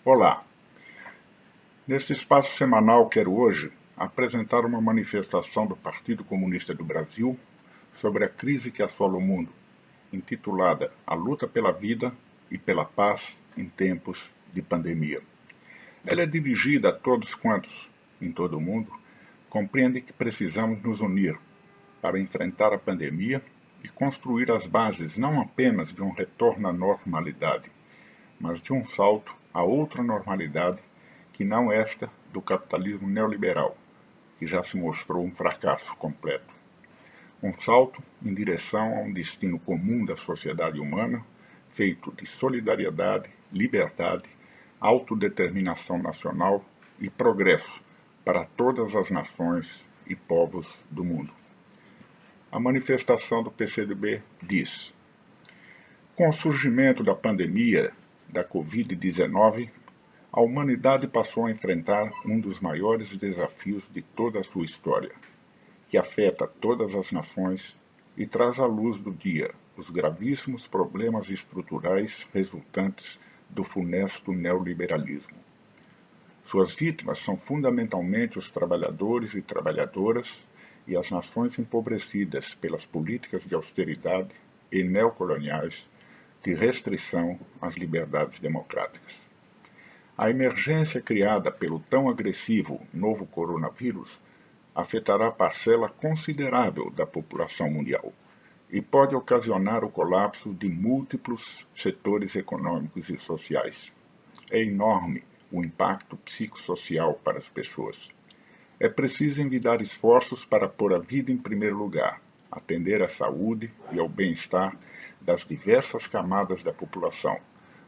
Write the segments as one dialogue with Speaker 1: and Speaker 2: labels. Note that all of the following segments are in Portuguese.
Speaker 1: Olá! Neste espaço semanal quero hoje apresentar uma manifestação do Partido Comunista do Brasil sobre a crise que assola o mundo, intitulada A Luta pela Vida e pela Paz em Tempos de Pandemia. Ela é dirigida a todos quantos, em todo o mundo, compreendem que precisamos nos unir para enfrentar a pandemia e construir as bases não apenas de um retorno à normalidade, mas de um salto a outra normalidade que não esta do capitalismo neoliberal, que já se mostrou um fracasso completo. Um salto em direção a um destino comum da sociedade humana, feito de solidariedade, liberdade, autodeterminação nacional e progresso para todas as nações e povos do mundo. A manifestação do PCdoB diz: com o surgimento da pandemia da Covid-19, a humanidade passou a enfrentar um dos maiores desafios de toda a sua história, que afeta todas as nações e traz à luz do dia os gravíssimos problemas estruturais resultantes do funesto neoliberalismo. Suas vítimas são fundamentalmente os trabalhadores e trabalhadoras e as nações empobrecidas pelas políticas de austeridade e neocoloniais de restrição às liberdades democráticas. A emergência criada pelo tão agressivo novo coronavírus afetará parcela considerável da população mundial e pode ocasionar o colapso de múltiplos setores econômicos e sociais. É enorme o impacto psicossocial para as pessoas. É preciso envidar esforços para pôr a vida em primeiro lugar, atender à saúde e ao bem-estar das diversas camadas da população,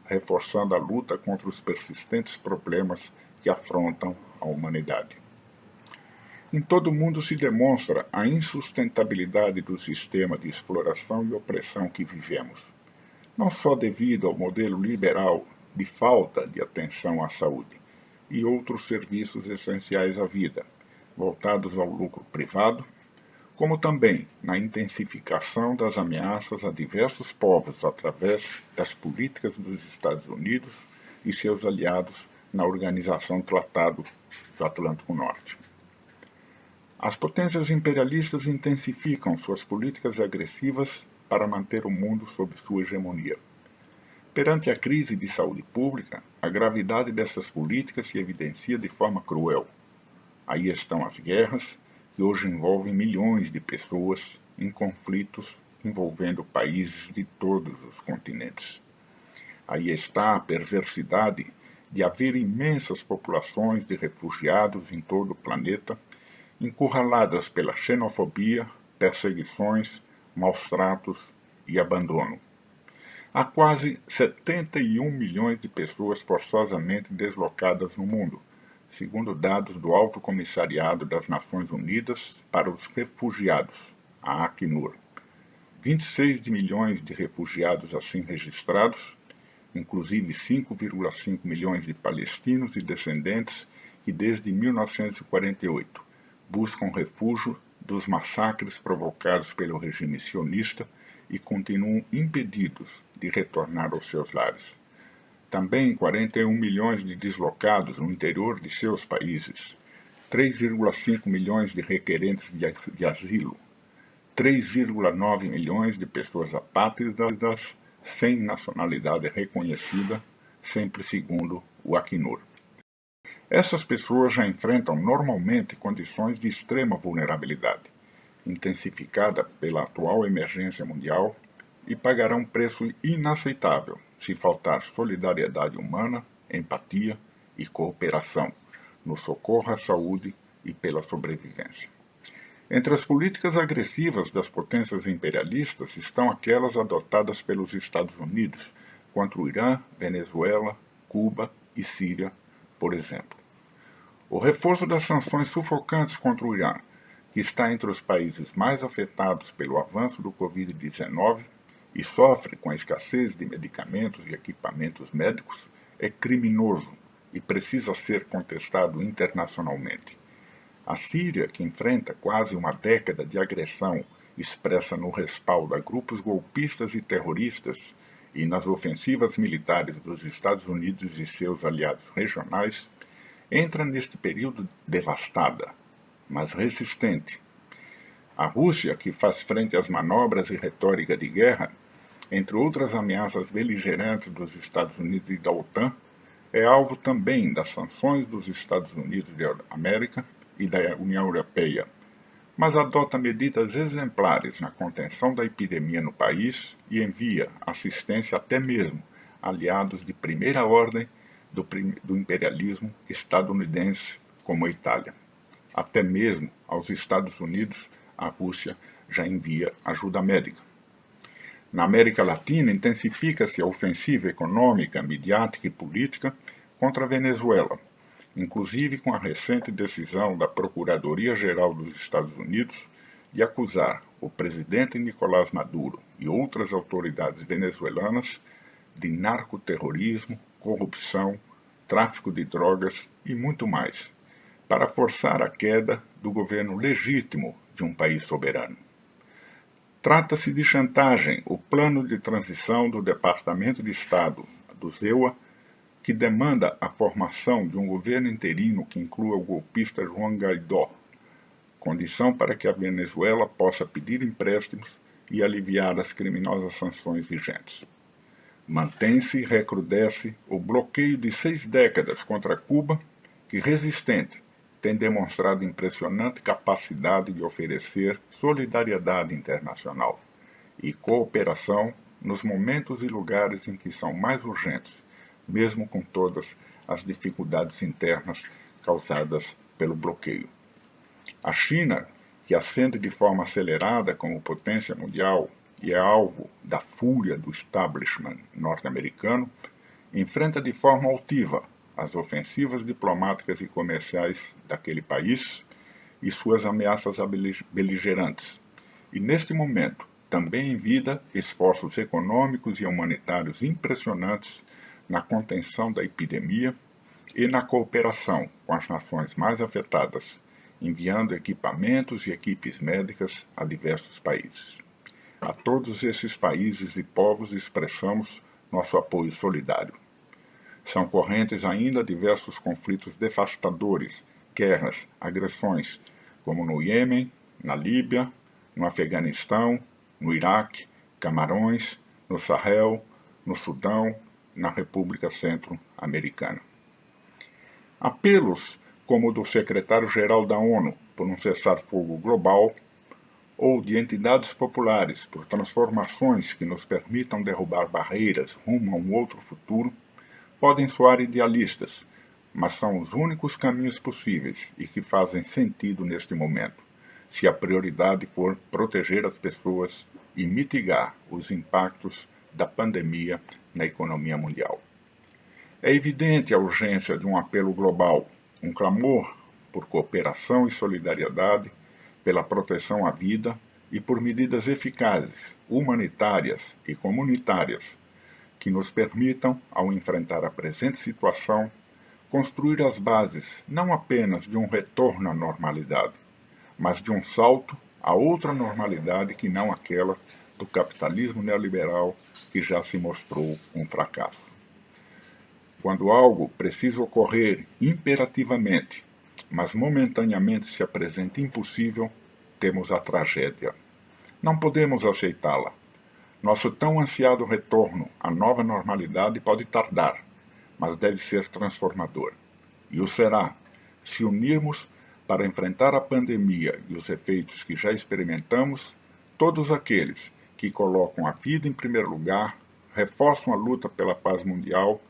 Speaker 1: reforçando a luta contra os persistentes problemas que afrontam a humanidade. Em todo o mundo se demonstra a insustentabilidade do sistema de exploração e opressão que vivemos, não só devido ao modelo liberal de falta de atenção à saúde e outros serviços essenciais à vida, voltados ao lucro privado, como também na intensificação das ameaças a diversos povos através das políticas dos Estados Unidos e seus aliados na Organização Tratado do Atlântico Norte. As potências imperialistas intensificam suas políticas agressivas para manter o mundo sob sua hegemonia. Perante a crise de saúde pública, a gravidade dessas políticas se evidencia de forma cruel. Aí estão as guerras, que hoje envolvem milhões de pessoas em conflitos envolvendo países de todos os continentes. Aí está a perversidade de haver imensas populações de refugiados em todo o planeta, encurraladas pela xenofobia, perseguições, maus-tratos e abandono. Há quase 71 milhões de pessoas forçosamente deslocadas no mundo, segundo dados do Alto Comissariado das Nações Unidas para os Refugiados, a Acnur. 26 milhões de refugiados assim registrados, inclusive 5,5 milhões de palestinos e descendentes que desde 1948 buscam refúgio dos massacres provocados pelo regime sionista e continuam impedidos de retornar aos seus lares. Também 41 milhões de deslocados no interior de seus países, 3,5 milhões de requerentes de asilo, 3,9 milhões de pessoas apátridas sem nacionalidade reconhecida, sempre segundo o Acnur. Essas pessoas já enfrentam normalmente condições de extrema vulnerabilidade, intensificada pela atual emergência mundial, e pagarão um preço inaceitável se faltar solidariedade humana, empatia e cooperação no socorro à saúde e pela sobrevivência. Entre as políticas agressivas das potências imperialistas estão aquelas adotadas pelos Estados Unidos contra o Irã, Venezuela, Cuba e Síria, por exemplo. O reforço das sanções sufocantes contra o Irã, que está entre os países mais afetados pelo avanço do Covid-19 e sofre com a escassez de medicamentos e equipamentos médicos, é criminoso e precisa ser contestado internacionalmente. A Síria, que enfrenta quase uma década de agressão expressa no respaldo a grupos golpistas e terroristas, e nas ofensivas militares dos Estados Unidos e seus aliados regionais, entra neste período devastada, mas resistente. A Rússia, que faz frente às manobras e retórica de guerra, entre outras ameaças beligerantes dos Estados Unidos e da OTAN, é alvo também das sanções dos Estados Unidos da América e da União Europeia, mas adota medidas exemplares na contenção da epidemia no país e envia assistência até mesmo a aliados de primeira ordem do imperialismo estadunidense, como a Itália. Até mesmo aos Estados Unidos, a Rússia já envia ajuda médica. Na América Latina, intensifica-se a ofensiva econômica, midiática e política contra a Venezuela, inclusive com a recente decisão da Procuradoria-Geral dos Estados Unidos de acusar o presidente Nicolás Maduro e outras autoridades venezuelanas de narcoterrorismo, corrupção, tráfico de drogas e muito mais, para forçar a queda do governo legítimo de um país soberano. Trata-se de chantagem, o plano de transição do Departamento de Estado, do ZEUA, que demanda a formação de um governo interino que inclua o golpista Juan Guaidó, condição para que a Venezuela possa pedir empréstimos e aliviar as criminosas sanções vigentes. Mantém-se e recrudesce o bloqueio de 6 décadas contra Cuba, que, resistente, tem demonstrado impressionante capacidade de oferecer solidariedade internacional e cooperação nos momentos e lugares em que são mais urgentes, mesmo com todas as dificuldades internas causadas pelo bloqueio. A China, que ascende de forma acelerada como potência mundial e é alvo da fúria do establishment norte-americano, enfrenta de forma altiva as ofensivas diplomáticas e comerciais daquele país e suas ameaças beligerantes. E neste momento, também envia esforços econômicos e humanitários impressionantes na contenção da epidemia e na cooperação com as nações mais afetadas, enviando equipamentos e equipes médicas a diversos países. A todos esses países e povos expressamos nosso apoio solidário. São correntes ainda diversos conflitos devastadores, guerras, agressões, como no Iêmen, na Líbia, no Afeganistão, no Iraque, Camarões, no Sahel, no Sudão, na República Centro-Americana. Apelos como o do secretário-geral da ONU por um cessar-fogo global ou de entidades populares por transformações que nos permitam derrubar barreiras rumo a um outro futuro, podem soar idealistas, mas são os únicos caminhos possíveis e que fazem sentido neste momento, se a prioridade for proteger as pessoas e mitigar os impactos da pandemia na economia mundial. É evidente a urgência de um apelo global, um clamor por cooperação e solidariedade, pela proteção à vida e por medidas eficazes, humanitárias e comunitárias que nos permitam, ao enfrentar a presente situação, construir as bases não apenas de um retorno à normalidade, mas de um salto a outra normalidade que não aquela do capitalismo neoliberal que já se mostrou um fracasso. Quando algo precisa ocorrer imperativamente, mas momentaneamente se apresenta impossível, temos a tragédia. Não podemos aceitá-la. Nosso tão ansiado retorno à nova normalidade pode tardar, mas deve ser transformador. E o será, se unirmos para enfrentar a pandemia e os efeitos que já experimentamos, todos aqueles que colocam a vida em primeiro lugar, reforçam a luta pela paz mundial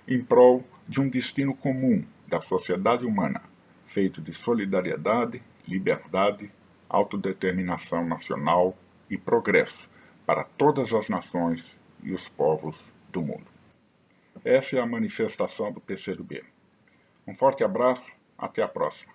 Speaker 1: em prol de um destino comum da sociedade humana, feito de solidariedade, liberdade, autodeterminação nacional e progresso para todas as nações e os povos do mundo. Essa é a manifestação do PCdoB. Um forte abraço, até a próxima.